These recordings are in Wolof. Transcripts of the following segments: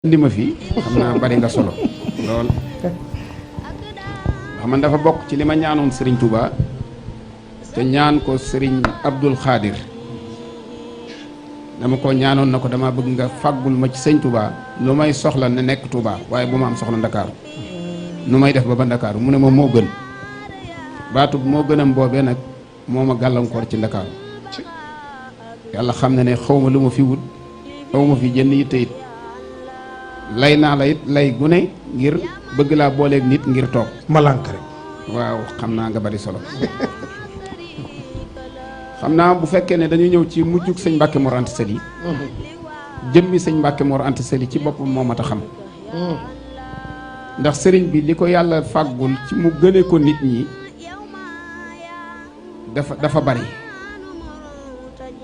indi ma fi xam naa bari nga solo lool ndax man dafa bokk ci li ma ñaanoon Serigne Touba te ñaan ko Serigne Abdul Khadir dama ko ñaanoon na ko dama bëgg nga fàggul ma ci Serigne Touba lu may soxla ne nekk Touba waaye bu ma am soxla Ndakaaru nu may def ba Ndakaaru mu ne ma moo gën baatub moo gënam boobee nag moo ma gàllankoor ci Ndakaaru yàlla xam na ne xaw ma lu ma fi wut xaw ma fi jënd yitte it lay naa la it lay gune ngir bëgg laa booleeg nit ngir toog malank rek waaw xam naa nga bari solo xam naa bu fekkee ne dañu ñëw ci mujjug sëñ Mbàkke Mor Anta Sali jëmmi sëñ Mbàkke Mor Anta Sali ci boppam moo mat a xam ndax sëriñ bi li ko yàlla fàggul ci mu gëne ko nit ñi dafa bari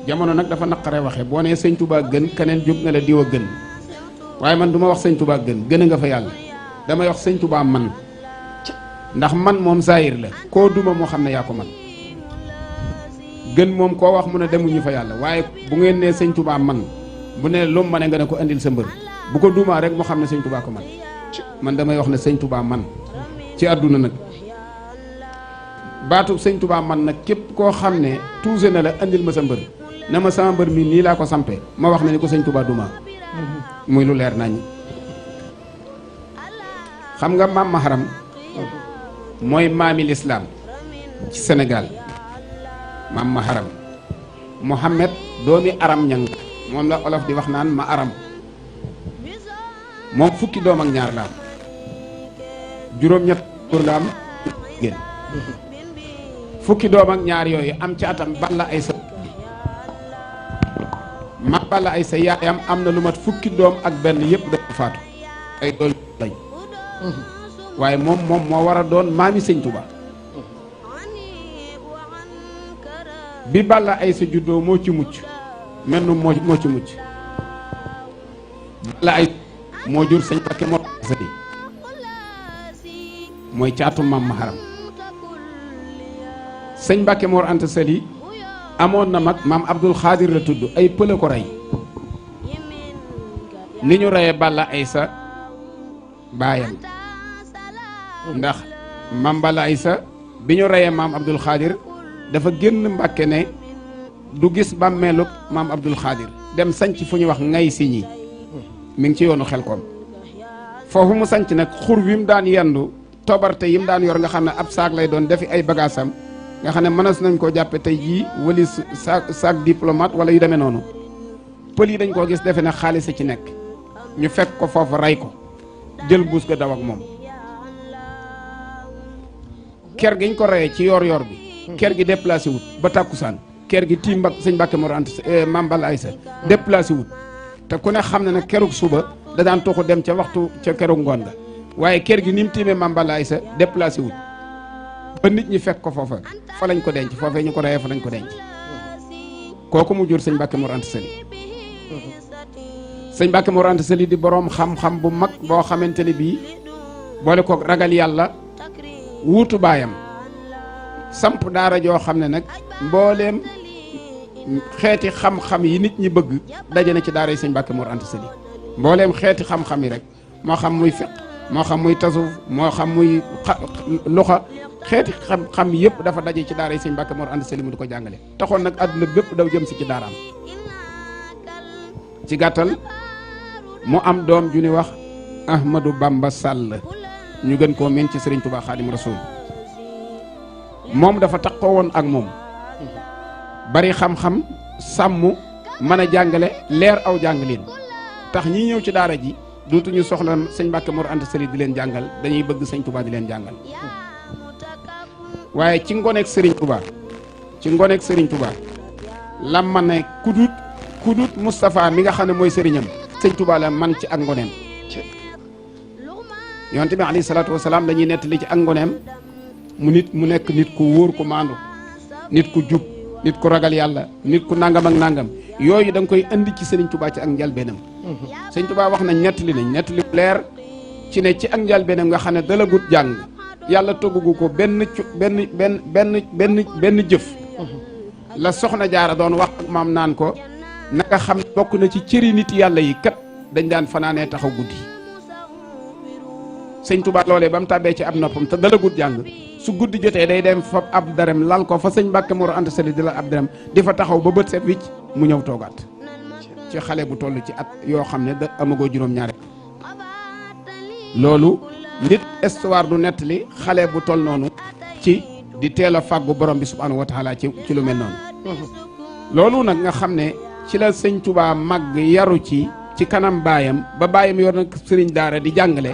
jamono nag dafa naqare waxe boo nee sëñ Touba gën keneen jóg na la diw a gën waaye man du ma wax sëñ Touba gën gën a nga fa yàlla damay wax sëñ Touba man ndax man moom saayir la koo duma moo xam ne yaa ko man gën moom koo wax mu ne demuñu fa yàlla waaye bu ngeen nee sëñ Touba man bu ne lu mu ma ne nga ne ko indil sa mbër bu ko dumaa rek moo xam ne sëñ Touba ko man damay wax ne sëñ Touba man ci àdduna nag baatu sëñ Touba man nag képp koo xam ne tuuse na la indil ma sa mbër na ma sama mbër mi nii laa ko sampee ma wax ne ni ko sëñ Touba dumaa muy lu leer nañ xam nga maam Maharam mooy maami lislaam ci Sénégal maam Maharam Mohamed doomi aram ñang moom la olof di wax naan ma aram moom fukki doom ak ñaar la am juróom-ñett góor la am génn fukki doom ak ñaar yooyu am ci atam Balla Aysa ma Balla Aysa yaayam am na lu mat fukki doom ak benn yëpp dafa faatu ay dool lañ waaye moom moo war a doon maami sëñ Touba bi Balla Aysa juddoo moo ci mucc mel nu moo ci mucc Balla Aysa moo jur sëñ Mbàkke Mor Anta Sali mooy caatu maam Maharam sëñ Mbàkke Mor Anta Sali amoon na mag maam Abdul Xaadir la tudd ay pël ko rey ni ñu reyee Balla Aysa baayam ndax maam Balla Aysa bi ñu reyee maam Abdul Xaadir dafa génn Mbàkke ne du gis bàmmeelug maam Abdul Xaadir dem sanc fu ñuy wax ngay siñi mi ngi ci yoonu Xelkom foofu mu sanc nag xur wi mu daan yendu tobarte yi mu daan yor nga xam ne ab saak lay doon defi ay bagaasam nga xam ne mënees nañ koo jàppe tey jii wali sac diplomate wala yu demee noonu pël yi dañ koo gis defe ne xaalis a ci nekk ñu fekk ko foofu rey ko jël buus ga daw ak moom ker giñ ko reyee ci yor bi ker gi déplacé wut ba tàkkusaan ker gi tiim sëñ Mbàkke Mor Anta Maam Balla Aysa déplacé wut te ku ne xam ne ne kerug suba da daan toxu dem ca waxtu ca kerug ngoon ga waaye ker gi ni mu tiimee Maam Balla Aysa déplacé wut ba nit ñi fekk ko foofa fa lañ ko denc foofee ñu ko reyee fa lañ ko denc kooku mu jur sëñ Mbàkke Mor Anta Sali sëñ Mbàkke Mor Anta Sali di boroom xam-xam bu mag boo xamante ne bii boole ko ragal yàlla wuutu baayam samp daara joo xam ne nag mbooleem xeeti xam-xam yi nit ñi bëgg daje na ci daara yi sëñ Mbàkke Mor Anta Sali mbooleem xeeti xam-xam yi rek moo xam muy fiq moo xam muy tasawuf moo xam muy luxa xeeti xam-xam yëpp dafa daje ci daara yi sëñ Mbàkke Mor Anta Sali mu di ko jàngale taxoon nag àdduna bépp daw jëm si ci daaraam ci gàttal mu am doom ju ni wax Ahmadou Bamba Sall ñu gën koo mën ci Sëriñ Tuubaa Xaadim Rasuul moom dafa taxoo woon ak moom bari xam-xam sàmm mën a jàngale leer aw jàngaleen tax ñi ñëw ci daara ji dootuñu soxla sëñ Mbàkke Mor Anta Sali di leen jàngal dañuy bëgg sëñ Touba di leen jàngal waaye ci ngoneeg Sëriñ Touba lam ma ne kudut Moustapha mi nga xam ne mooy sëriñam sëñ Touba la man ci ak ngoneem yonent bi alayhi salaatu wasalaam dañuy nettali ci ak ngoneem mu nekk nit ku wóor ku maandu nit ku jub nit ku ragal yàlla nit ku nangam ak nangam yooyu da nga koy indi ci Sëriñ Touba ci ak njalbeenam sëñ Touba wax nañ nettali leer ci ne ci ak njalbeenam nga xam ne dalagut jàng yàlla toggugu ko benn jëf la soxna jaara doon wax ak maam naan ko nanga xam bokk na ci cëri nit yàlla yi kat dañ daan fanaanee taxaw guddi sëñ Touba loolee ba mu tàbbee ci ab noppam te dala gudd jàng su guddi jotee day dem fa ab darem lal ko fa sëñ Mbàkke Mor Anta Sali di la ab darem di fa taxaw ba bët set wicc mu ñëw toogaat ci xale bu toll ci at yoo xam ne da amagoo juróom-ñaari loolu nit histoire du nettali xale bu toll noonu ci di teel a fàggu borom bi subhaanahu wa taala ci lu mel noonu loolu nag nga xam ne ci la sëñ Touba màgg yaru ci kanam baayam ba baayam yor nag sëriñ daara di jàngale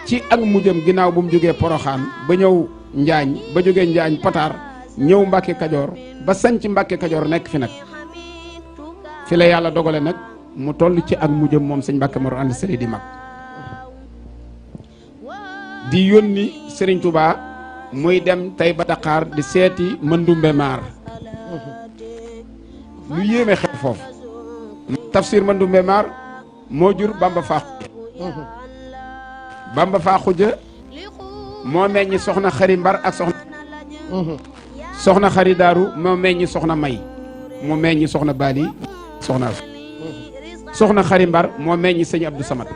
ci ak mujjam ginnaaw bu mu jógee Poroxaan ba ñëw Njaañ ba jógee Njaañ Pataar ñëw Mbàkke Kajoor ba sañ ci Mbàkke Kajoor nekk fi nag fi la yàlla dogale nag mu toll ci ak mujjam moom sëñ Mbàkke Mor Anta Sali di mag di yónni sëriñ Touba muy dem tey ba Dakar di seeti Mandumbe Maar lu yéeme xew foofu tafsir Mandumbe Maar moo jur Bamba Faa Xuja moo meññi soxna Xari Mbar ak soxna Xari Daaru moo meññi soxna May moo meññi soxna Bali soxna Xari Mbar moo meññi sëñ Abdou Samad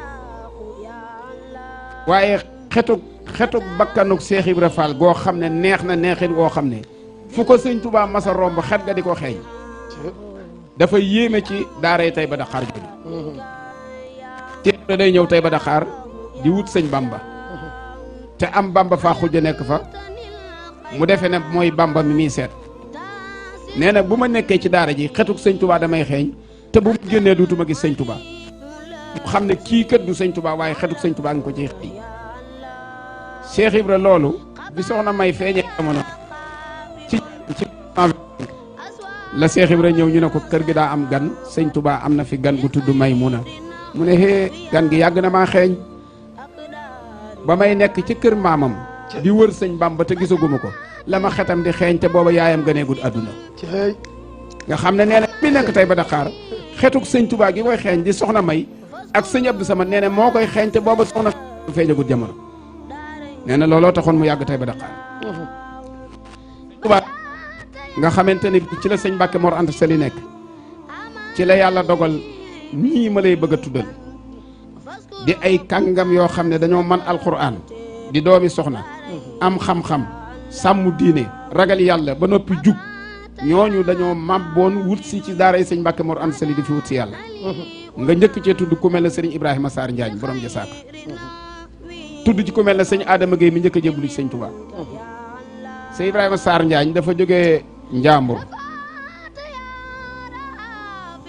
waaye xetuk bakkanuk Seex Ibra Faal goo xam ne neex na neexit goo xam ne fu ko sëñ Touba masa romb xet ga di ko xeeñ dafa yéeme ci daaray Tayba Dakar jooju te day ñëw Tayba Dakar di wut sëñ Bamba te am Bamba Faa Xuja nekk fa mu defee ne mooy Bamba mi muy seet nee na bu ma nekkee ci daara ji xetuk sëñ Touba damay xeeñ te bu mu génnee duutuma gis sëñ Touba mu xam ne kii kët du sëñ Touba waaye xetuk sëñ Touba nga ko ciy xëy Cheikh Ibra loolu bi soxna May feeñee jamono ci la Cheikh Ibra ñëw ñu ne ko kër gi daa am gan sëñ Touba am na fi gan gu tudd Maymuna mu ne hee gan gi yàgg na maa xeeñ ba may nekk ci kër maamam di wër sëñ Bamba te gisaguma ko la ma xetam di xeeñ te booba yaayam ganeegul àdduna nga xam ne nee na bi nekk tey ba Dakar xetuk sëñ Touba gi koy xeeñ di soxna May ak sëñ Abdou Samad nee na moo koy xeeñ te booba soxna feeñagul jamono nee na looloo taxoon mu yàgg tey ba Dakar Touba nga xamante ni ci la sëñ Mbàkke Mor Anta Sali nekk ci la yàlla dogal ñii ma lay bëgg a tuddal di ay kàngam yoo xam ne dañoo man alxuraan di doomi soxna am xam-xam sàmm diine ragal yàlla ba noppi jub ñooñu dañoo màbboon wut si ci daaray sëñ Mbàkke Mor Anta Sali di fi wut si yàlla nga njëkk cee tudd ku mel ne sëriñ Ibrahima Sarr Njaañ borom jasaaka tudd ci ku mel ne sëñ Adama Gueye mi njëkk a jébbalu ci sëñ Touba sëñ Ibrahima Sarr Njaañ dafa jógee Njàmbur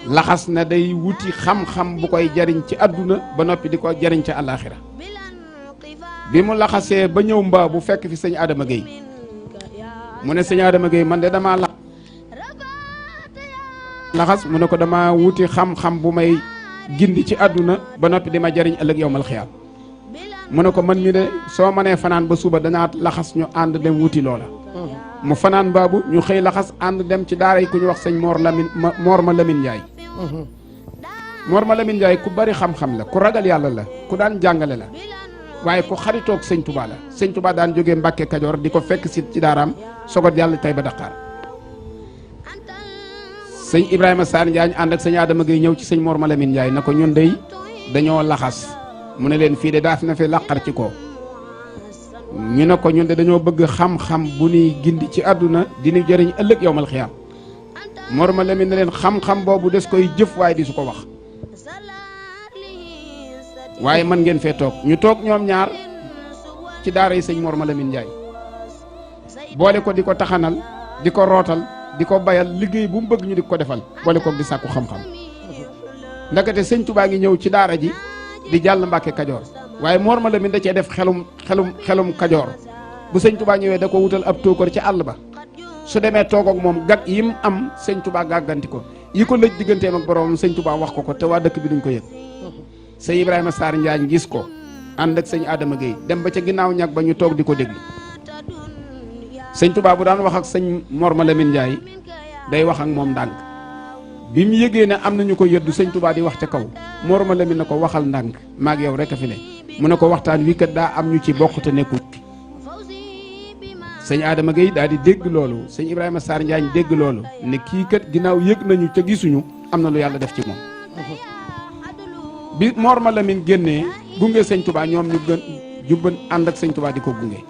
laxas na day wuti xam-xam bu koy jariñ ci àdduna ba noppi di ko jariñ ci àllaaxira bi mu laxasee ba ñëw mbaa bu fekk fi sëñ Adama Gueye mu ne sëñ Adama Gueye man de damaa laxas mu ne ko dama wuti xam-xam bu may gindi ci àdduna ba noppi di ma jariñ ëllëg yowmal xiyaam mu ne ko man mi de soo mënee fanaan ba suba danaa laxas ñu ànd dem wuti loola mu fanaan baabu ñu xëy laxas ànd dem ci daara yi ku ñu wax sëñ Mor ma Lamine Ndiaye Mor ma Lamine Ndiaye ku bari xam-xam la ku ragal yàlla la ku daan jàngale la waaye ku xaritoog sëñ Touba la sëñ Touba daan jógee Mbàkke Kajoor di ko fekk si ci daaraam sogot yàlla tey ba Dakar sëñ Ibrahima Sarr Njaañ ànd ak sëñ Adama Gueye ñëw ci sëñ Mor ma Lamine Ndiaye na ko ñun dey dañoo laxas mu ne leen fii de daaf na fi laqar ci ko ñu ne ko ñun de dañoo bëgg xam-xam bu nuy gindi ci àdduna di ñu jëriñ ëllëg yowmal xiyaam Mor ma Lamine ne leen xam-xam boobu des koy jëf waaye di su ko wax waaye man ngeen fee toog ñu toog ñoom ñaar ci daara yi sëñ Mor ma Lamine Ndiaye boole ko di ko taxanal di ko rootal di ko bayal liggéey bu mu bëgg ñu di ko defal boole ko di sàkku xam-xam ndakate sëñ Touba ngi ñëw ci daara ji di jàll Mbàkke Kajoor waaye Mor ma Lamine da cee def xelum Kajoor bu sëñ Touba ñëwee da ko wutal ab tóokër ci àll ba su demee toog ak moom gag yi mu am sëñ Touba gàgganti ko yi ko lëj digganteem ak boroomam sëñ Touba wax ko te waa dëkk bi duñ ko yëg sëñ Ibrahima Sarr Njaañ gis ko ànd ak sëñ Adama Gueye dem ba ca ginnaaw ñag ba ñu toog di ko déglu sëñ Touba bu daan wax ak sëñ Mor ma Lamine Ndiaye day wax ak moom ndànk bi mu yëgee ne am nañu ko yëddu sëñ Touba di wax ca kaw Mor ma Lamine na ko waxal ndànk maag yow rek a fi ne mu ne ko waxtaan wi kat daa am ñu ci bokk te nekkul sëñ Adama Gueye daal di dégg loolu sëñ Ibrahima Sarr Njaañ dégg loolu ne kii kat ginnaaw yëg nañu ca gisuñu am na lu yàlla def ci moom bi Mor Ma Lamine génnee gunge sëñ Touba ñoom ñu gën jubban ànd ak sëñ Touba di ko gunge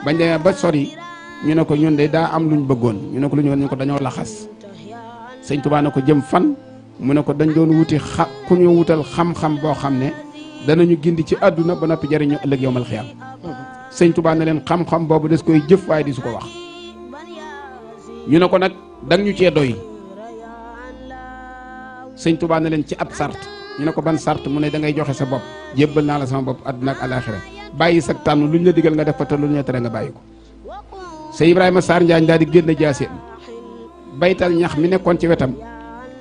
bañ demee ba sori ñu ne ko ñun de daa am luñ bëggoon ñu ne ko lu ñu woon ñu ko dañoo laxas sëñ Touba ne ko jëm fan mu ne ko dañ doon wuti ku ñu wutal xam-xam boo xam ne danañu gindi ci àdduna ba noppi jariñu ëllëg yowmal xiyaam sëñ Touba ne leen xam-xam boobu des koy jëf waaye di su ko wax ñu ne ko nag dang ñu cee doy sëñ Touba ne leen ci ab sart ñu ne ko ban sart mu ne da ngay joxe sa bopp jébbal naa la sama bopp àdduna ak alaaxira bàyyi sa tànn luñ la digal nga def ko te luñ la tere nga bàyyi ko sëñ Ibrahima Sarr Njaañ daal di génn jaaseen baytal ñax mi nekkoon ci wetam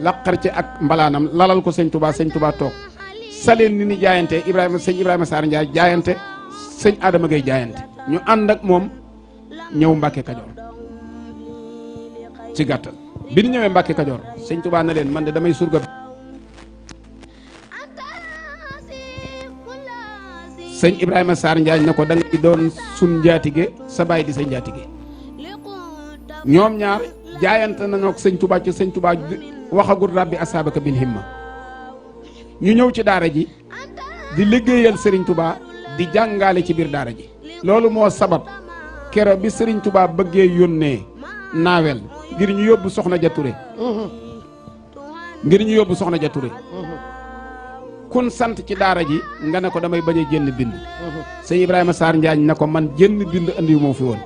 laqar ci ak mbalaanam lalal ko sëñ Touba toog saleen ni jaayante sëñ Ibrahima Sarr Njaañ jaayante sëñ Adama Gueye jaayante ñu ànd ak moom ñëw Mbàkke Kajoor ci gàttal bi ñu ñëwee Mbàkke Kajoor sëñ Touba na leen man de damay surga sëñ Ibrahima Sarr Njaañ na ko da ngay doon sun njaatige sa baay di sa njaatige ñoom ñaar jaayante nañoo ak sëñ Touba ci sëñ Touba waxagul rabbi asaabaka bil himma ñu ñëw ci daara ji di liggéeyal Serigne Touba di jàngale ci biir daara ji loolu moo sabab kero bi Serigne Touba bëggee yónnee naawel ngir ñu yóbbu soxna ja Touré kun sant ci daara ji nga ne ko damay bañ a jënn bind sëñ Ibrahima Sarr Njaañ ne ko man jënn bind andi moo fi woon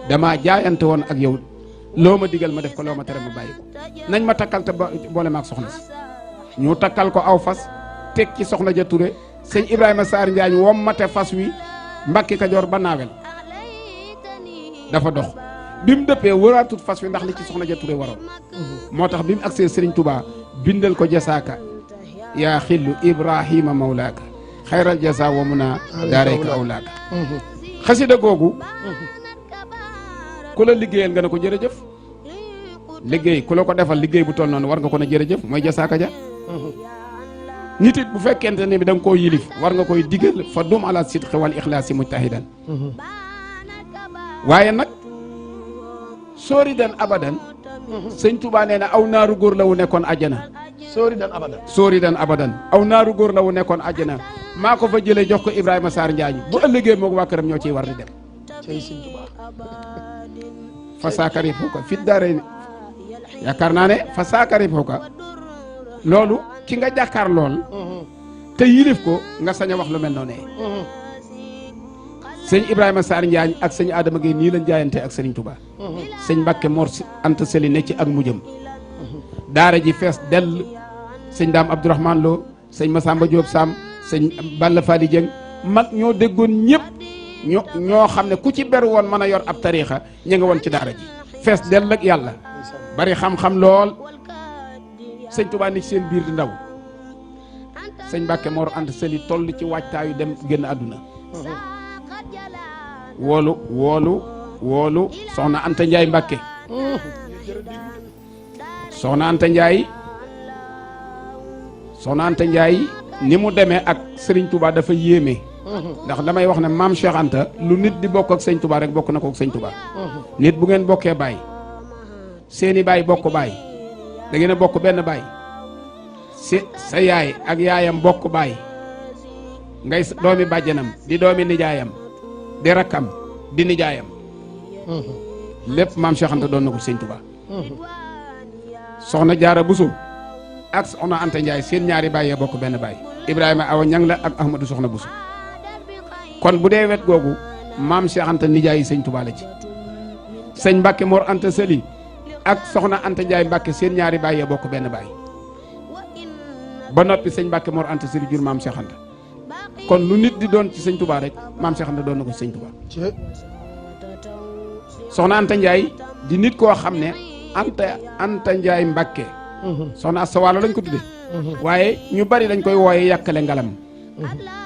damaa jaayante woon ak yow loo ma digal ma def ko loo ma tere ma bàyyi ko nañ ma takkal te boole ma ak soxna si ñu takkal ko aw fas teg ci soxna ja Touré sëñ Ibrahima Sarr Njaañ wommate fas wi Mbàkke Kajoor ba naawel dafa dox bi mu dëppee waraatut fas wi ndax li ci soxna ja Touré waroon moo tax bi mu agsee Serigne Touba bindal ko jasaaka yaa xillu Ibrahima mawlaaka xayral jasa wa muna daarayka awlaaka xasida googu ku la liggéeyal nga ne ko jërëjëf liggéey ku la ko defal liggéey bu toll noonu war nga ko ne jërëjëf mooy jasaaka ja nit it bu fekkente ne bi da nga koo yilif war nga koy digal fa dum ala sidqi wal ixlaasi mujtahidan waaye nag sooridan abadan sëñ Touba nee na aw naaru góor la wu nekkoon àjjana sooridan abadan aw naaru góor la wu nekkoon àjjana maa ko fa jëlee jox ko Ibrahima Sarr Njaañ bu ëllëgee moog waa këram ñoo ciy war di dem fa saakari fooka fit daare yaakaar naa ne fa saakari fooka loolu ki nga jàkkaar lool te yilif ko nga sañ a wax lu mel noonu sëñ Ibrahima Sarr Njaañ ak sëñ Adama Gueye nii lañ jaayante ak Serigne Touba sëñ Mbàkke Mor Anta Sali ne ci ak mujjam daara ji fees dell sëñ Daam Abdourahmane Lo sëñ Massamba Diop Sam sëñ Balla Fadi Dieng mag ñoo déggoon ñëpp ñoo xam ne ku ci beru woon mën a yor ab tariixa ña nga woon ci daara ji fees dell ak yàlla bari xam-xam lool sëñ Touba ni ci seen biir di ndaw sëñ Mbàkke Mor Anta Sali toll ci waajtaayu dem génn àdduna woolu soxna Anta Ndiaye Mbàkke soxna Anta Ndiaye ni mu demee ak Serigne Touba dafa yéeme ndax damay wax ne maam Cheikh Anta lu nit di bokk ak sëñ Touba rek bokk na ko ak sëñ Touba nit bu ngeen bokkee baay seeni baay bokk baay da ngeen a bokk benn baay sa yaay ak yaayam bokk baay ngay doomi bàjjanam di doomi nijaayam di rakkam di nijaayam lépp maam Cheikh Anta doon na ko sëñ Touba soxna Jaara Buso ak soxna Anta Ndiaye seen ñaari baay yee bokk benn baay Ibrahima Awa Ñang la ak Ahmadou soxna Buso kon bu dee wet googu maam Cheikh Anta nijaay yi sëñ Touba la ci sëñ Mbàkke Mor Anta Sali ak soxna Anta Ndiaye Mbàkke seen ñaari baay yee bokk benn baay ba noppi sëñ Mbàkke Mor Anta Sali jur maam Cheikh Anta kon lu nit di doon ci sëñ Touba rek maam Cheikh Anta doon na ko ci sëñ Touba soxna Anta Ndiaye di nit koo xam ne Anta Ndiaye Mbàkke soxna Asta Waalo lañ ko tudde waaye ñu bari dañ koy wooye yàkkale ngalam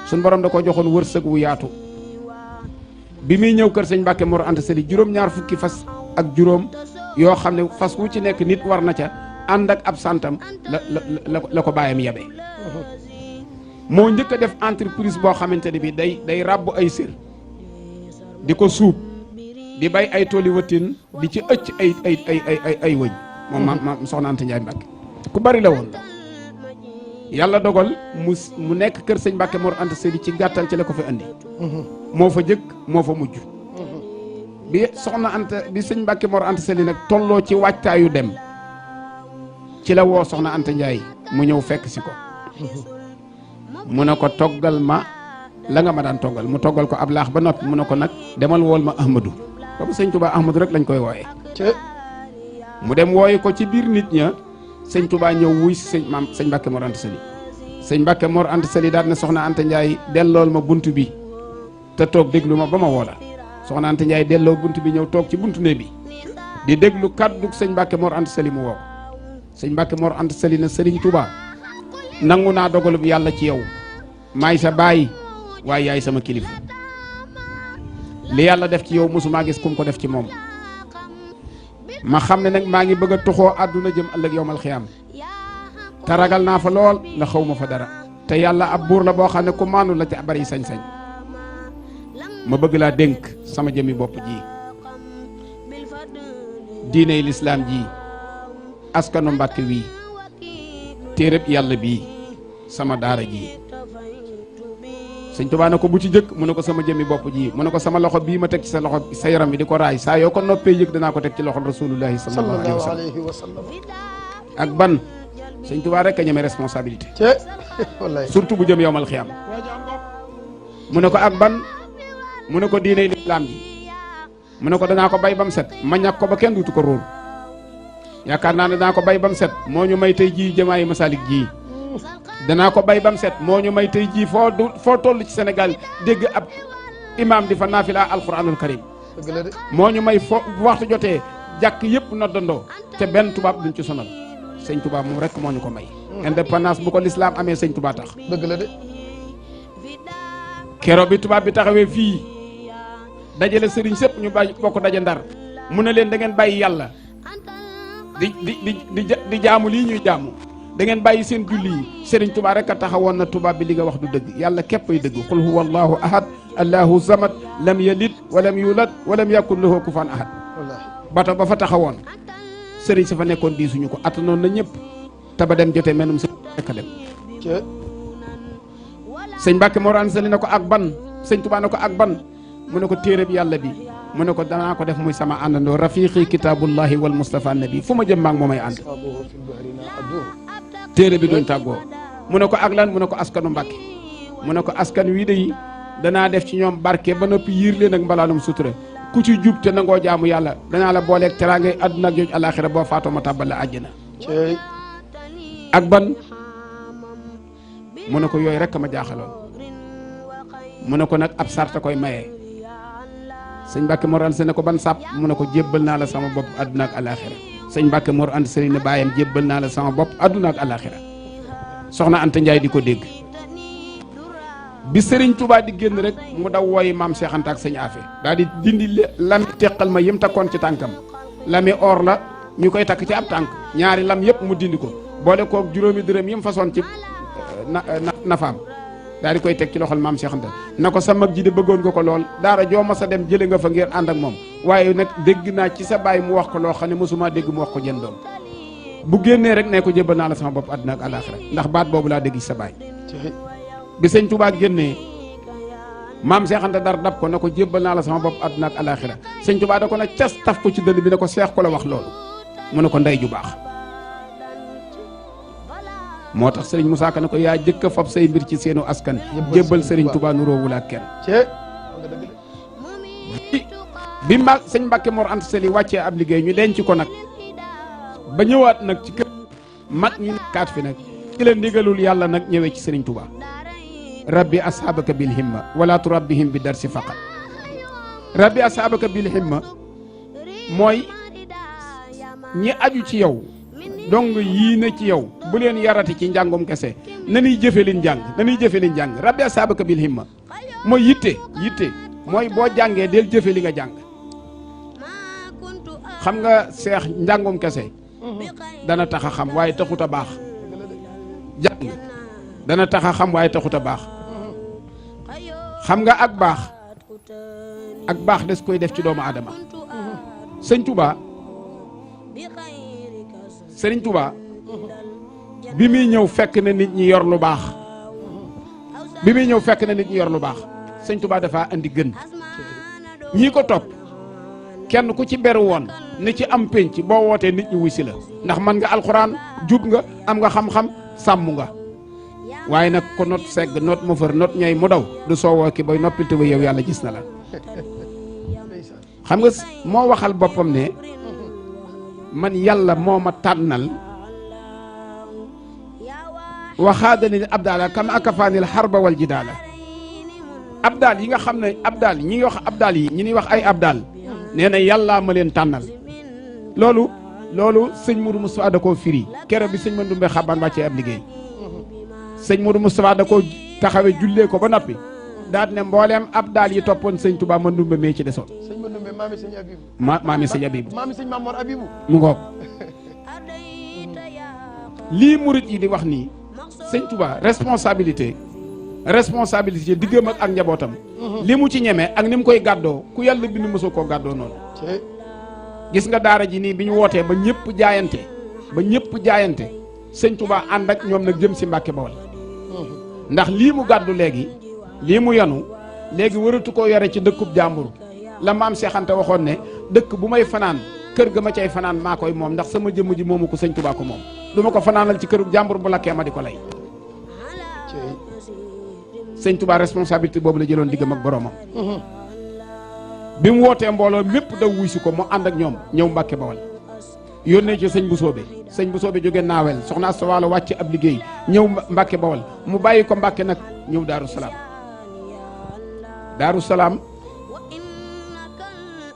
suñ borom da ko joxoon wërsëg wu yaatu bi muy ñëw kër sëñ Mbàkke Mor Anta Sali juróom-ñaar fukki fas ak juróom yoo xam ne fas wu ci nekk nit war na ca ànd ak ab santam la ko bàyyam yabe moo njëkk a def entreprise boo xamante ne bi day ràbb ay sër di ko suub di bay ay tooli wëttin di ci ëcc ay wëñ moom maam soxna Anta Ndiaye Mbàkke ku bari la woon yàlla dogal mu nekk kër sëñ Mbàkke Mor Anta Sali ci gàttal ci la ko fi andi moo fa jëkk moo fa mujj bi sëñ Mbàkke Mor Anta Sali nag tolloo ci waajtaayu dem ci la woo soxna Anta Ndiaye mu ñëw fekk si ko mu ne ko toggal ma la nga ma daan toggal mu toggal ko ab laax ba noppi mu ne ko nag demal wool ma Ahmadou boobu sëñ Touba Ahmadou rek lañ koy wooyee mu dem wooyi ko ci biir nit ña sëñ Touba ñëw wuy si sëñ Mbàkke Mor Anta Sali sëñ Mbàkke Mor Anta Sali daal ne soxna Anta Ndiaye dellool ma bunt bi te toog déglu ma ba ma woola soxna Anta Ndiaye delloo bunt bi ñëw toog ci buntu ne bi di déglu kaddu sëñ Mbàkke Mor Anta Sali mu woo ko sëñ Mbàkke Mor Anta Sali na sëriñ Touba nangu naa dogalub yàlla ci yow maay sa baay waaye yaay sama kilifa li yàlla def ci yow mosumaa gis kum ko def ci moom ma xam ne nag maa ngi bëgg a tuxoo àdduna jëm ëllëg yowmal xiyaam te ragal naa fa lool ndax xaw ma fa dara te yàlla ab buur la boo xam ne ku maandu la ci bari sañ-sañ ma bëgg laa dénk sama jëmi bopp ji diiney lislaam ji askanu Mbàkke wii téereb yàlla bii sama daara ji sëñ Tuubaa ne ko bu ci jëkk mu ne ko sama jëmi bopp ji mu ne ko sama loxo bii ma teg ci sa loxo sa yaram bi di ko raay saa yoo ko noppee yëg danaa ko teg ci loxo rasulullahi sallallahu alayhi wa sallam ak ban sëñ Tuubaa rek a ñeme responsabilité surtout bu jëm yowmal xiyaam mu ne ko ak ban mu ne ko diiney lislaam ji mu ne ko danaa ko bay bam set ma ñàkk ko ba kenn duutu ko róol yaakaar naa ne danaa ko bay bam set moo ñu may tey jii jëmaayi masalik ji danaa ko bay bam set moo ñu may tey jii foo toll ci Sénégal dégg ab imam di fa naafila alquranul karim moo ñu may foo waxtu jotee jàkk yëpp noddandoo te benn tubaab duñ ci sonal sëñ tubaab moom rek moo ñu ko may indépendance bu ko lislaam amee sëñ tubaab tax dëgg la de kero bi tubaab bi taxawee fii dajale sëriñ sëpp ñu bokk daje Ndar mu ne leen da ngeen bàyyi yàlla di jaamu lii ñuy jaamu da ngeen bàyyi seen julli yi Serigne Touba rek a taxawoon na tubaab bi li nga wax du dëgg yàlla képp ay dëgg qul huwa allahu ahad allahu samad lam yalid walam yulad walam yakun lahu kufuwan ahad bato ba fa taxawoon Serigne sa fa nekkoon diisuñu ko attanoon na ñëpp te ba dem jotee menum sëñ rek a dem sëñ Mbàkke Mor Anta Sali na ko ak ban sëñ Touba na ko ak ban mu ne ko téereb yàlla bi mu ne ko danaa ko def muy sama àndandoo rafiqi kitaabullahi wal mustafa nabi fu ma jëm maag moomay ànd téere bi duñ tàggoo mu ne ko ak lan mu ne ko askanu Mbàkke mu ne ko askan wii de yi danaa def ci ñoom barke ba noppi yiir leen ak mbalaanum sutura ku ci jub te nangoo jaamu yàlla danaa la booleeg teraangay àdduna ak jooj alaxira boo faatoo ma tàbbal la àjjana ak ban mu ne ko yooyu rek ma jaaxaloon mu ne ko nag ab sarta koy maye sëñ Mbàkke Mor Anta Sali ne ko ban sàpp mu ne ko jébbal naa la sama bopp àdduna ak alaxira sëñ Mbàkke Mor Anta Sali ne baayam jébbal naa la sama bopp àdduna ak alaxira soxna Anta Ndiaye di ko dégg bi Sëriñ Tuubaa di génn rek mu daw wooyi maam Cheikh Anta ak sëñ Afe daal di dindi lami teqal ma yim takkoon ci tànkam lami or la ñu koy takk ci ab tànk ñaari lam yëpp mu dindi ko boole koog juróomi dërëm yim façon ci nafaam daal di koy teg ci loxol maam Cheikh Anta na ko sa mag ji de bëggoon nga ko lool daara joo ma sa dem jële nga fa ngir ànd ak moom waaye nag dégg naa ci sa baay mu wax ko loo xam ne mosuma dégg mu wax ko jën doom bu génnee rek ne ko jébbal naa la sama bopp àdduna ak alaxira ndax baat boobu laa dégg ci sa baay bi sëñ Touba génnee maam Cheikh Anta dar dab ko na ko jébbal naa la sama bopp àdduna ak alaxira sëñ Touba da ko na cas taf ko ci dënn bi ne ko seex ko la wax loolu mu ne ko ndey ju baax moo tax sëriñ Moussa Ka ne ko yaa jëkk a fab say mbir ci seenu askan jébbal sëriñ Touba nu roowul ak kenn bi sëñ Mbàkke Mor Anta Sali wàccee ab liggéey ñu denc ko nag ba ñëwaat nag ci kër mag ñu nekkaat fi nag ci la ndigalul yàlla nag ñëwee ci sëriñ Touba rabbi ashabaka bil himma wala turabbihim bi darsi faqat rabbi ashabaka bil himma mooy ñi aju ci yow dong yii ne ci yow bu leen yarati ci njàngum kese nanuy jëfe liñ jàng rabbi ashabaka bil himma mooy yitte mooy boo jàngee del jëfe li nga jàng xam nga seex njàngum kese dana tax a xam waaye taxut a baax jàng dana tax a xam waaye taxut a baax xam nga ak baax des koy def ci doomu aadama Sëriñ Touba bi muy ñëw fekk na nit ñi yor lu baax bi muy ñëw fekk na nit ñi yor lu baax sëñ Tuubaa dafa andi gën ñii ko topp kenn ku ci beru woon ni ci am pénc boo wootee nit ñi wuy si la ndax man nga alxuraan jub nga am nga xam-xam sàmm nga waaye nag ko not segg not mu fër not ñay mu daw du soowoo ki bay noppil te ba yow yàlla gis na la xam nga moo waxal boppam ne man yàlla moo ma tànnal waxaadani abdaala kam akafaanil xarba wal jidaala abdaal yi nga xam ne abdaal ñi ngi wax abdaal yi ñi ni wax ay abdaal nee na yàllaa ma leen tànnal loolu sëñ Mourou Moustapha da koo firi kero bi sëñ Mandoumbe xaban wàccee ab liggéey sëñ Mourou Moustapha da koo taxawe jullee ko ba noppi daal ne mbooleem abdaal yi toppoon sëñ Touba Mandoumbe mee ci desoon sëñ Mandoumbe maami sëñ Abibu maami sëñ Abibu maami sëñ Mamor Abibu mu ngoog lii murit yi di wax nii sëñ Touba responsabilité diggam ak njabootam li mu ci ñeme ak ni mu koy gàddoo ku yàlla bind mësoo koo gàddoo noonu gis nga daara ji nii bi ñu wootee ba ñëpp jaayante sëñ Touba ànd ak ñoom nag jëm si Mbàkke Bawol ndax lii mu gàddu léegi lii mu yanu léegi waratu koo yore ci dëkkub jàmbur la maam Seex Anta waxoon ne dëkk bu may fanaan kër ga ma cay fanaan maa koy moom ndax sama jëmm ji moomu ko sëñ Touba ko moom du ma ko fanaanal ci kërub jàmbur bu lakkee ma di ko lay sëñ Touba responsabilité boobu la jëloon diggam ak boromam bi mu wootee mbooloo mépp daw wuy si ko mu ànd ak ñoom ñëw Mbàkke Bawol yónnee ci sëñ bu soobe jóge naawel soxna Asta Waalo wàcc ab liggéey ñëw Mbàkke Bawol mu bàyyi ko Mbàkke nag ñëw Daaru Salaam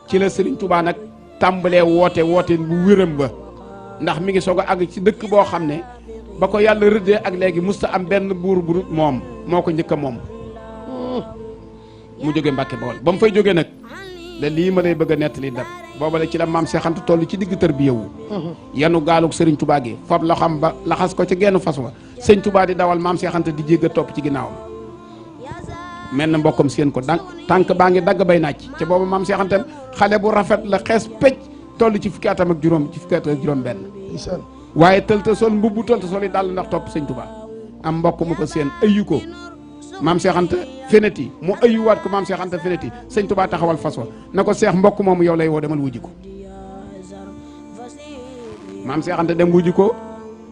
ci la Sëriñ Touba nag tàmbalee woote bu wéram ba ndax mi ngi soog a àgg ci dëkk boo xam ne ba ko yàlla rëddee ak léegi musta am benn buur bu moom moo ko njëkk a moom mu jóge Mbàkke Bawol ba mu fay jógee nag la lii ma lay bëgg a nettali dab booba la ci la maam Seex Anta toll ci digg tër bi yowu yanu gaalug Sëriñ Touba gi fab loo xam ba laxas ko ci genn fas wa sëñ Touba di dawal maam Seex Anta di jégg a topp ci ginnaawam mel na mbokkam seen ko tànk baa ngi dagg bay naaj ca booba maam Seex Anta xale bu rafet la xees pecc toll ci fukki atam ak juróom benn waaye tëlta sol mbubbu tëlta sol yi dal ndax topp sëñ Touba am mbokk mu ko seen ëyyu ko maam Seex Anta feneti mu ëyyuwaat ko maam Seex Anta feneti sëñ Touba taxawal fas wa na ko seex mbokk moomu yow lay woo demal wujji ko maam Seex Anta dem wujji ko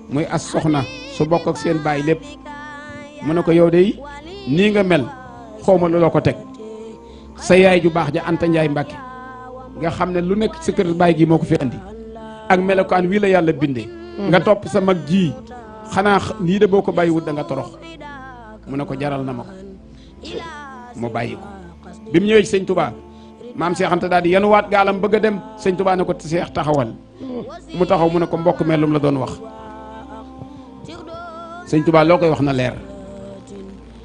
muy as soxna su bokk ak seen baay lépp mu ne ko yow de nii nga mel xawma lu la ko teg sa yaay ju baax ja Anta Njaay Mbàkke nga xam ne lu nekk sa kër baay gi moo ko fi andi ak melokaan wii la yàlla bindee nga topp sa mag ji xanaa nii de boo ko bàyyiwut da nga torox mu ne ko jaral na ma ko mu bàyyi ko bi mu ñëwee ci sëñ Touba maam Seex Anta daal di yanuwaat gaalam bëgg a dem sëñ Touba ne ko Seex taxawal mu taxaw mu ne ko mbokk melum la doon wax sëñ Touba loo koy wax na leer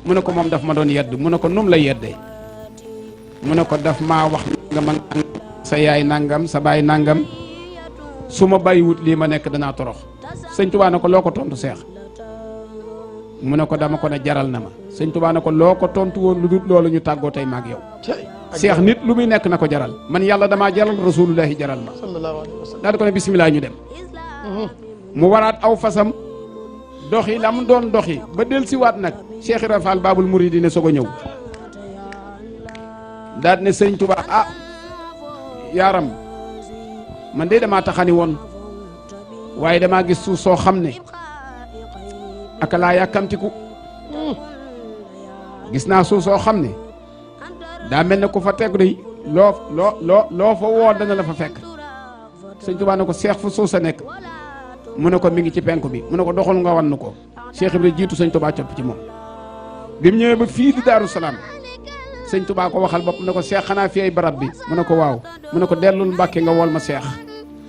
mu ne ko moom daf ma doon yedd mu ne ko num la yeddee mu ne ko daf maa wax nga man sa yaay nangam sa baay nangam su ma bàyyiwut lii ma nekk danaa torox sëñ Touba ne ko loo ko tontu Seex mu ne ko dama ko ne jaral na ma sëñ Touba ne ko loo ko tontu woon lu dul loolu ñu tàggoo tey maag yow Seex nit lu muy nekk na ko jaral man yàlla damaa jaral rasulullahi jaral ma daal di ko ne bisimilah ñu dem mu waraat aw fasam doxi la mu doon doxi ba del siwaat nag Cheikh Ibra Fall Babul Mouridine soog a ñëw daal ne sëñ Touba ah yaaram man de damaa taxani woon waaye damaa gis suuf soo xam ne aka laa yàkkamtiku gis naa suuf soo xam ne daa mel ne ku fa teg day loo fa woo dana la fa fekk sëñ Touba ne ko seex fu suuf sa nekk mu ne ko mi ngi ci penku bi mu ne ko doxal nga wan ko Cheikh Ibra jiitu sëñ Touba copp ci moom bi mu ñëwee ba fii di Daaru Salaam sëñ Touba ko waxal bopp ne ko seex xanaa fi ay barab bi mu ne ko waaw mu ne ko dellul Mbàkke nga wool ma seex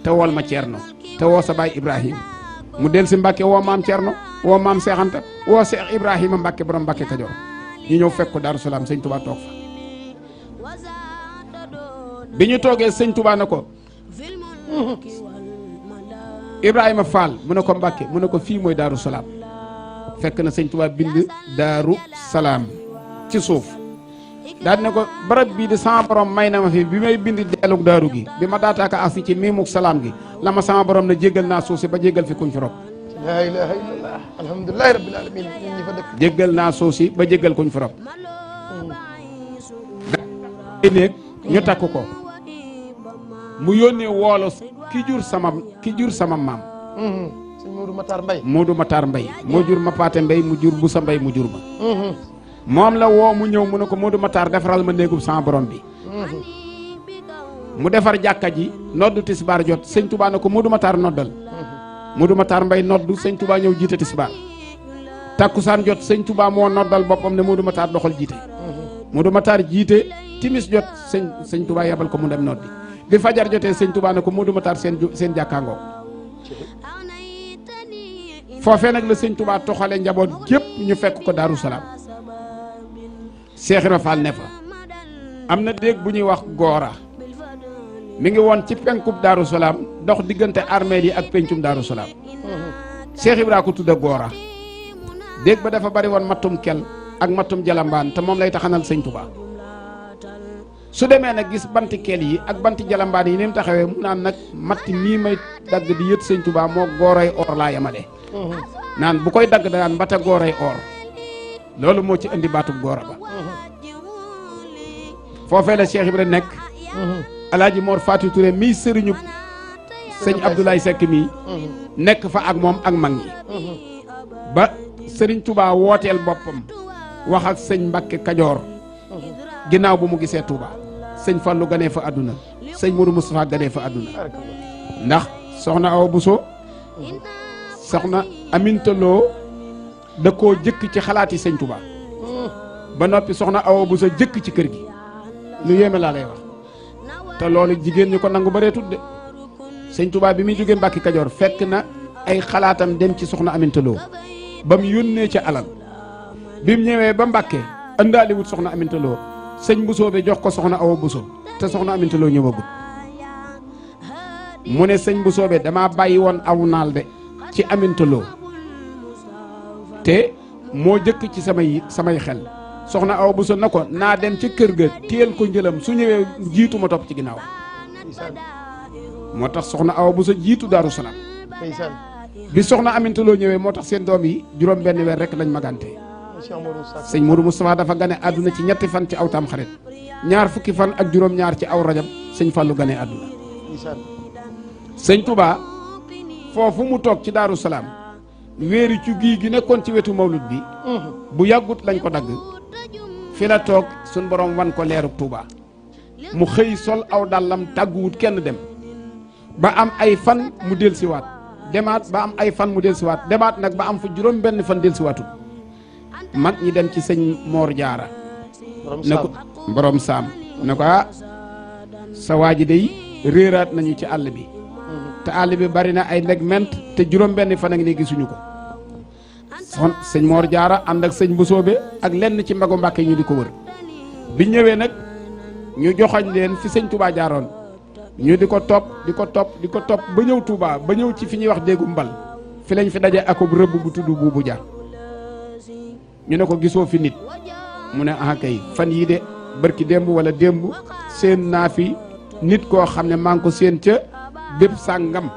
te wool ma Ceerno te woo sa baay Ibrahima mu del si Mbàkke woo maam Ceerno woo maam Seex Anta woo Seex Ibrahima Mbàkke borom Mbàkke Kajoor ñu ñëw fekk ko Daaru Salaam sëñ Touba toog fa bi ñu toogee sëñ Touba ne ko Ibrahima Fall mu ne ko Mbàkke mu ne ko fii mooy Daaru Salaam fekk na sëñ Touba bind Daaru Salaam ci suuf daal ne ko barab bii di sama borom may na ma fi bi may bind deelug daaru gi bi ma daataaka asi ci miimuk salaam gi la ma sama borom ne jéggal naa suuf si ba jéggal fi kuñ fi rob laa ilaaha illallah alhamdulilah rabbil alamin ñun ñi fa dëkk. jéggal naa suuf si ba jéggal kuñ fi rob ay néeg ñu takk ko mu yónnee woolo ki jur sama maam sëñ Modou Matar Mbaye. Modou Matar Mbaye moo jur ma paate Mbaye mu jur Busa Mbaye mu jur ma moom la woo mu ñëw mu ne ko Modou Matar defaral ma néegub sama borom bi mu defar jàkka ji noddu tisbaar jot sëñ Touba ne ko Modou Matar noddal Modou Matar Mbaye noddu sëñ Touba ñëw jiite tisbaar takkusaan jot sëñ Touba moo noddal boppam ne Modou Matar doxal jiite Modou Matar jiite timis jot sëñ Touba yebal ko mu dem noddi bi fajar jotee sëñ Touba ne ko Modou Matar seen jàkkaangoo foofee nag la sëñ Touba toxale njaboot gépp ñu fekk ko Daaru Salaam Cheikh Ibra Fall ne fa am na déeg bu ñuy wax Goora mi ngi woon ci penkub Daaru Salaam dox diggante armeel yi ak pencum Daaru Salaam Cheikh Ibra ko tudda Goora déeg ba dafa bari woon mattum kel ak mattum jalambaan te moom lay taxanal sëñ Touba su demee nag gis banti kel yi ak banti jalambaan yi ni mu taxawee mu naan nag matt mii may dagg di yët sëñ Touba moo gooray or laa yemale naan bu koy dagg danaan mbata gooray or loolu moo ci indi baatub Goora ba foofee la Cheikh Ibra nekk alaaji Mor Fatou Touré mii sëriñu sëñ Abdoulaye Seck mii nekk fa ak moom ak mag ñi ba sëriñ Touba wooteel boppam wax ak sëñ Mbakke Kajoor ginnaaw bu mu gisee Touba sëñ Fallou ganee fa àdduna sëñ Modou Moustapha ganee fa àdduna ndax soxna Awa Bousso soxna Aminta Lo da koo jëkk ci xalaati sëñ Touba ba noppi soxna Awa Bousso jëkk ci kër gi lu yéeme laa lay wax te loolu jigéen ñi ko nangu baree tudde sëñ Touba bi muy jógee Mbàkke Kajoor fekk na ay xalaatam dem ci soxna Aminta Lo ba mu yónnee ca alal bi mu ñëwee ba Mbàkke ëndaali wut soxna Aminta Lo sëñ Bousso bi jox ko soxna Awa Bousso te soxna Aminta Lo ñëwagut mu ne sëñ Bousso bi damaa bàyyi woon aw naal de ci Aminta Lo te moo jëkk ci samay xel soxna Awa Bousso na ko naa dem ci kër ga téel ko njëlam su ñëwee jiitu ma topp ci ginnaaw moo tax soxna Awa Bousso jiitu Daaru Salaam bi soxna Aminta Lo ñëwee moo tax seen doom yi juróom benn weer rek lañ magante sëñ Modou Moustapha dafa gane àdduna ci ñetti fan ci aw tam xarit ñaar fukki fan ak juróom ñaar ci aw rajab sëñ Fallou gane àdduna sëñ Touba foofu mu toog ci Daaru Salaam wéeri ci gii gi nekkoon ci wetu mawlud bi bu yàggut lañ ko dagg fi la toog suñ borom wan ko leerug Touba mu xëy sol aw dàllam tàgguwut kenn dem ba am ay fan mu del siwaat demaat ba am ay fan mu del siwaat demaat nag ba am fa juróom benn fan del siwaatut mag ñi dem ci sëñ Mor Jaara ne ko borom saam ne ko sa waa ji day réeraat nañu ci àll bi te àll bi bari na ay ndeg ment te juróom benn fan ak ni gisuñu ko son sëñ Mor Jaara ànd ak sëñ Busoobe ak lenn ci mbagu Mbàkke ñu di ko wër bi ñëwee nag ñu joxoñ leen fi sëñ Touba jaaroon ñu di ko topp ba ñëw Touba ba ñëw ci fi ñuy wax déggu mbal fi lañ fi daje akub rëbb bu tudd Buubu Ja ñu ne ko gisoo fi nit mu ne kay fan yii de barki démb wala démb seen naa fi nit koo xam ne maa ngi ko seen ca bépp sàngam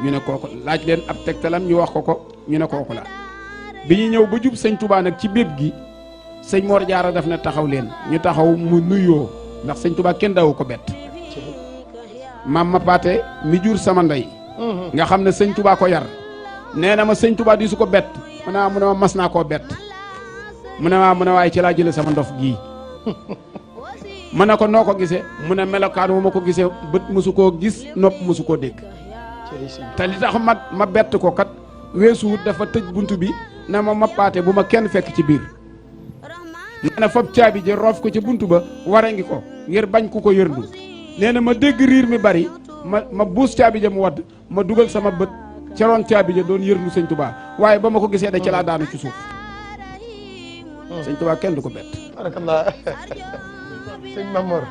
ñu ne kooku laaj leen ab tegtalam ñu wax ko ñu ne kooku la bi ñu ñëw ba jub sëñ Touba nag ci bépp gi sëñ Mor Jaara daf ne taxaw leen ñu taxaw mu nuyoo ndax sëñ Touba kenn dawu ko bett maam ma paate mi jur sama ndey nga xam ne sëñ Touba ko yar nee na ma sëñ Touba di su ko bett mu ne ma mas naa koo bett mu ne waaye ci laa jële sama ndof gii ma ne ko noo ko gisee mu ne melokaan wu ma ko gisee bët mosu koo gis nopp mosu koo dégg te li tax ma bett ko kat weesuwut dafa tëj bunt bi ne ma paate bu ma kenn fekk ci biir nee na fab caabi ji roof ko ci bunt ba ware ngi ko ngir bañ ku ko yërndu nee na ma dégg riir mi bari ma buus caabi ja mu wadd ma dugal sama bët ca roon caabi ja doon yërndu sëñ Touba waaye ba ma ko gisee da ci laa daanu ci suuf sëñ Touba kenn du ko bett barakallah sëñ Mamor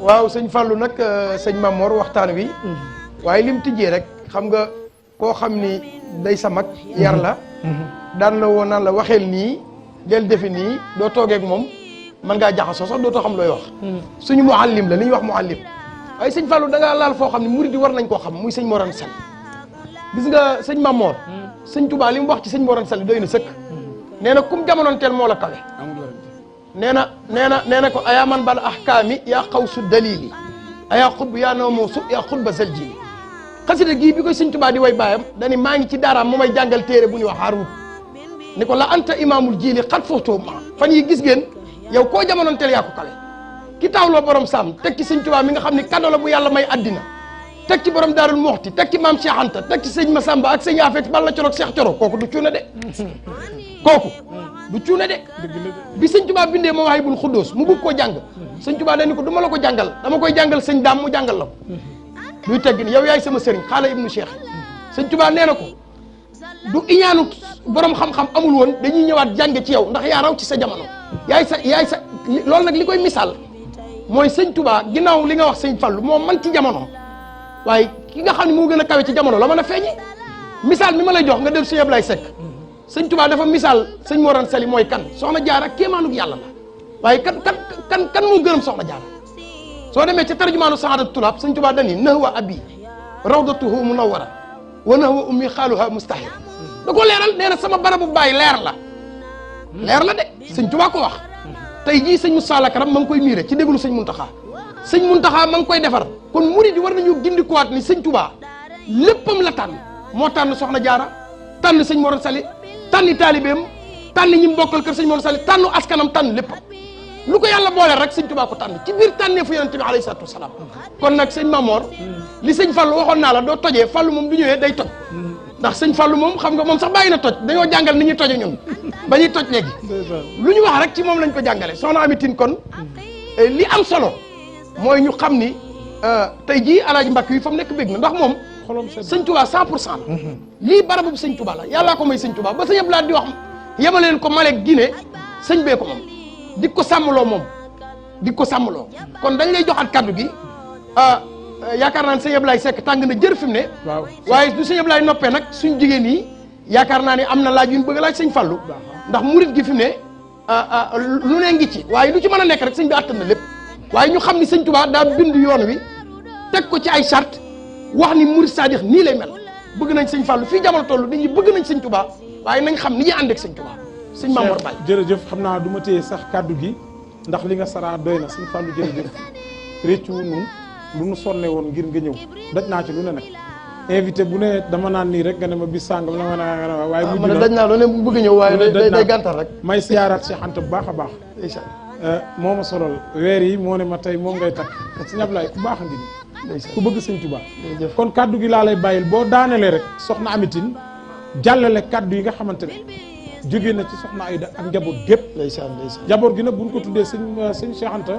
waaw sëñ Fallou nag sëñ Mamor waxtaan wi waaye lim tijjee rek xam nga koo xam ni day sa mag yar la daan la woon naan la waxeel nii del defe nii doo toogeek moom mën ngaa jaxasoo sax dootoo xam looy wax suñu muallim la li ñuy wax muallim waaye sëñ Fallou da ngaa laal foo xam ne murid yi war nañ koo xam muy sëñ Mor Anta Sali gis nga sëñ Mamor sëñ Touba li mu wax ci sëñ Mor Anta Sali doy na sëkk nee na kum jamonoon teel moo la kawe nee na ko ayaa man bal ahkaami yaa xawsu dalili ayaa xutb yaa noo moo su yaa xutba zaljili xasida gii bi koy sëñ Touba di way baayam dani maa ngi ci daaraam mu may jàngal téere bu ñuy wax Haarut ni ko la anta imaamul jiili xat footoo ma fan yi gis ngeen yow koo jamonoon teel yaa ko kawe ki taawloo borom saam teg ci sëñ Touba mi nga xam ne cadeau la bu yàlla may addina teg ci borom daarul moxti teg ci maam Cheikh Anta teg ci sëñ Massamba ak sëñ Afet Balla Coro ak Cheikh Coro kooku du cuune de kooku du cuune de bi sëñ Touba bindee ma waxee bul xuddoos mu bëgg koo jàng sëñ Touba dañu ko du ma la ko jàngal dama koy jàngal sëñ daam mu jàngal la ko luy teggin yow yaay sama sëriñ xaala ibnu Cheikh sëñ Touba nee na ko du iñaanu borom xam-xam amul woon dañuy ñëwaat jànge ci yow ndax yaa raw ci sa jamono yaay sa loolu nag li koy misaal mooy sëñ Touba ginnaaw li nga wax sëñ Fallu moo man ci jamono waaye ki nga xam ne moo gën a kawe ci jamono la mën a feeñi misaal mi ma lay jox nga def sëñ Ablaye Seck sëñ Touba dafa misaal sëñ Mor Anta Sali mooy kan soxna Jaara kéemaanug yàlla la waaye kan moo gërëm soxna Jaara soo demee ca tarjumaanu saadatu tulaab sëñ Touba dani nahwa abi rawdatuhu munawwara wa nahwa ummi xaaluha mustahir da ko leeral nee na sama barabu bàyyi leer la de sëñ Touba ko wax tey jii sëñ Moussa Lakaram ma ngi koy miire ci déglu sëñ Muntaxa ma ngi koy defar kon murid yi war nañu gindikuwaat ni sëñ Touba léppam la tànn moo tànn soxna Jaara tànn sëñ Mor Anta Sali tànni taalibeem tànn ñi mu bokkal kër sëñ Mor Anta Sali tànnu askanam tànn léppam lu ko yàlla boole rek sëñ Touba ko tànn ci biir tànneefu yonent bi alayhi salaatu wasalaam kon nag sëñ Mamor li sëñ Fallu waxoon naa la doo tojee Fallu moom du ñëwee day toj ndax sëñ Fallu moom xam nga moom sax bàyyi na toj dañoo jàngal ni ñuy toje ñun ba ñuy toj léegi lu ñu wax rek ci moom lañ ko jàngale soxna Amitine kon li am solo mooy ñu xam ni tey jii alaaji Mbàkke yi fa mu nekk bég na ndax moom sëñ Touba 100% la lii barabu sëñ Touba la yàllaa ko may sëñ Touba ba sëñ Abdoulaye di wax yemaleen ko Malek Guinée sëñ bee ko moom di ko sàmmloo kon dañ lay joxaat kaddu gi yaakaar naa ne sëñ Ablaye Seck tàng na jër fi mu ne waaye du sëñ Ablaye noppee nag suñ jigéen yi yaakaar naa ne am na laaj yu ñu bëgg a laaj sëñ Fallu ndax murit gi fi mu ne lu ne ngi ci waaye lu ci mën a nekk rek sëñ bi attan na lépp waaye ñu xam ni sëñ Touba daa bind yoon wi teg ko ci ay charte wax ni murit sadix nii lay mel bëgg nañ sëñ Fallu fii jamono toll nit ñi bëgg nañ sëñ Touba waaye nañ xam ni ñuy ànd ak sëñ Touba sëñ Mamour Baye jërëjëf xam naa du ma téye sax kaddu gi ndax li nga saraa doy na sëñ Fallu jërëjëf réccu nun lu nu sonne woon ngir nga ñëw daj naa ci lu ne nag invité bu ne dama naan nii rek nga ne ma bis sàngam la ma ne waaye mujj na daj naa lu ne bu bëgg ñëw waaye day gàntal rek may siyaaraat Cheikh Anta bu baax a baax moo ma solol weer yi moo ne ma tey moom ngay takk sëñ Ablaye ku baax a ngi nii ku bëgg sëñ Touba kon kaddu gi laa lay bàyyil boo daanelee rek soxna Amitine jàllale kaddu yi nga xamante ne jóge na ci soxna Ayda ak njaboot gépp njaboot gi nag buñ ko tuddee sëñ Cheikh Anta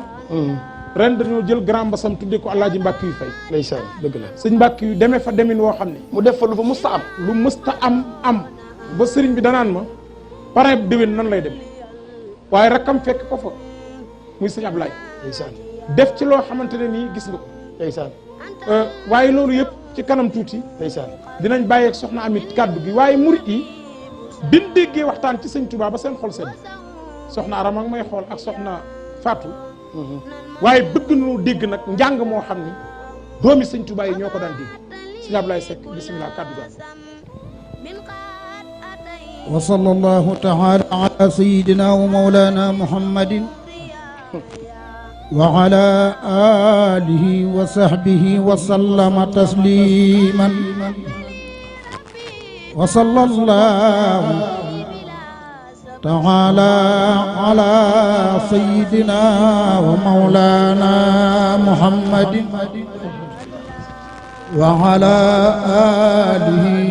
ren dañoo jël grand Mbassam tuddee ko Alaaji Mbàkke yu fay ndeysaan dëgg la sëñ Mbàkke yu demee fa demin woo xam ne mu def fa lu fa musta am ba sëriñ bi danaan ma parrain bi déwén nan lay dem waaye rakkam fekk ko fa muy sëñ Ablaye ndeysaan def ci loo xamante ne nii gis nga ko ndeysaan waaye loolu yëpp ci kanam tuuti ndeysaan dinañ bàyyeeg soxna Amit kaddu gi waaye murit yi bin déggee waxtaan ci sëñ Touba ba seen xol sedd soxna Arama ak may xool ak soxna Fatou waaye bëgg nañu dégg nag njàng moo xam ni doomi sëñ Touba yi ñoo ko daan dégg sëñ Ablaye Seck bisimilah kaddu ga wa sallallahu ta'ala ala sayyidina wa mawlana muhammadin wa ala alihi wa sahbihi wa sallama tasliman wa sallallahu ta'ala ala sayyidina wa mawlana muhammadin wa ala alihi